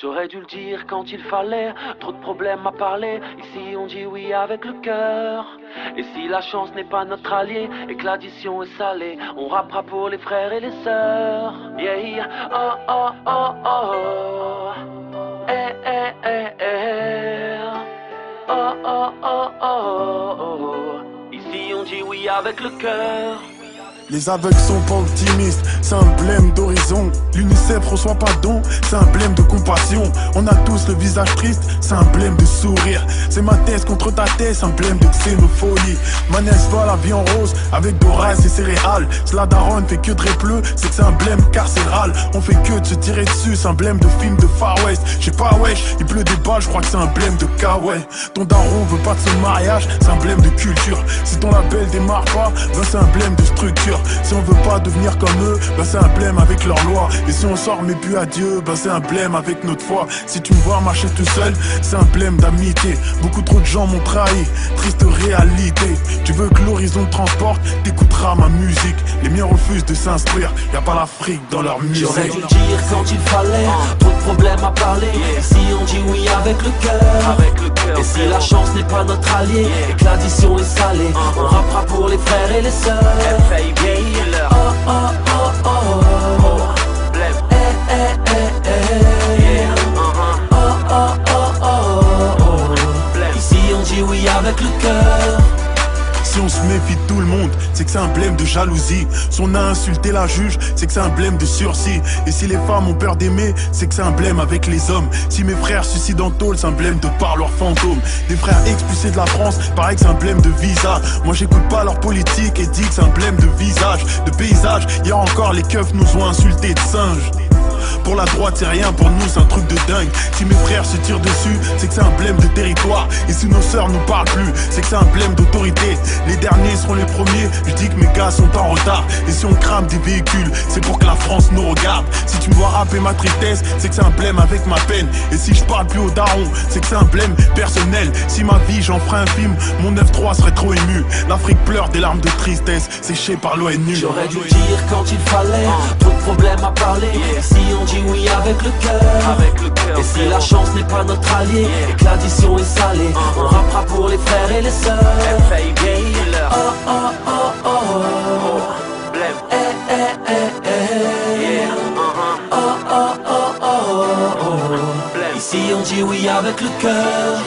J'aurais dû le dire quand il fallait, trop de problèmes à parler. Ici on dit oui avec le cœur. Et si la chance n'est pas notre allié et que l'addition est salée, on rappera pour les frères et les sœurs. Yeah, oh oh oh oh. Eh eh eh eh. Oh oh oh oh oh. Ici on dit oui avec le cœur. Les aveugles sont pas optimistes, c'est un blême d'horizon. L'UNICEF reçoit pas de dons, c'est un blême de compassion. On a tous le visage triste, c'est un blême de sourire. C'est ma thèse contre ta thèse, un blême de xénophobie. Manès voit la vie en rose, avec Doras et céréales. Si la daronne fait que de répleu, c'est que c'est un blême carcéral. On fait que de se tirer dessus, c'est un blême de film de Far West. J'sais pas wesh, il pleut des balles, je crois que c'est un blême de Kawaii. Ton daron veut pas de ce mariage, c'est un blême de culture. Si ton label démarre pas, ben c'est un blême de structure. Si on veut pas devenir comme eux, bah c'est un blême avec leur loi. Et si on sort mais plus à Dieu, bah c'est un blême avec notre foi. Si tu me vois marcher tout seul, c'est un blême d'amitié. Beaucoup trop de gens m'ont trahi, triste réalité. Tu veux que l'horizon te transporte, t'écouteras ma musique. Les miens refusent de s'instruire, y'a pas l'Afrique dans leur musique. J'aurais dû le dire quand il fallait, trop de problèmes à parler. Si on dit oui avec le cœur, et si la chance n'est pas notre allié et que l'addition est salée, on rappera pour les frères et les sœurs. Oh oh oh oh oh. Eh eh eh eh. Oh oh oh oh. Ici on dit oui avec le cœur. Si on se méfie de tout le monde, c'est que c'est un blême de jalousie. Si on a insulté la juge, c'est que c'est un blême de sursis. Et si les femmes ont peur d'aimer, c'est que c'est un blême avec les hommes. Si mes frères suicident en tôle, c'est un blême de par leurs fantômes. Des frères expulsés de la France, pareil que c'est un blême de visa. Moi j'écoute pas leur politique et dis que c'est un blême de visage, de paysage. Hier encore les keufs nous ont insultés de singes. Pour la droite c'est rien, pour nous c'est un truc de dingue. Si mes frères se tirent dessus, c'est que c'est un blême de territoire. Et si nos sœurs nous parlent plus, c'est que c'est un blême d'autorité. Les derniers seront les premiers, je dis que mes gars sont en retard. Et si on crame des véhicules, c'est pour que la France nous regarde. Si tu me vois rapper ma tristesse, c'est que c'est un blême avec ma peine. Et si je parle plus au daron, c'est que c'est un blême personnel. Si ma vie j'en ferais un film, mon 9-3 serait trop ému. L'Afrique pleure des larmes de tristesse, séchées par l'ONU. J'aurais dû le dire quand il fallait, trop de problèmes à parler. Si on dit oui avec le cœur, et si la chance n'est pas notre allié et que l'addition est salée, on rappera pour les frères et les sœurs. Oh oh oh oh oh. Eh eh eh eh. Oh oh oh oh oh. Ici on dit oui avec le cœur.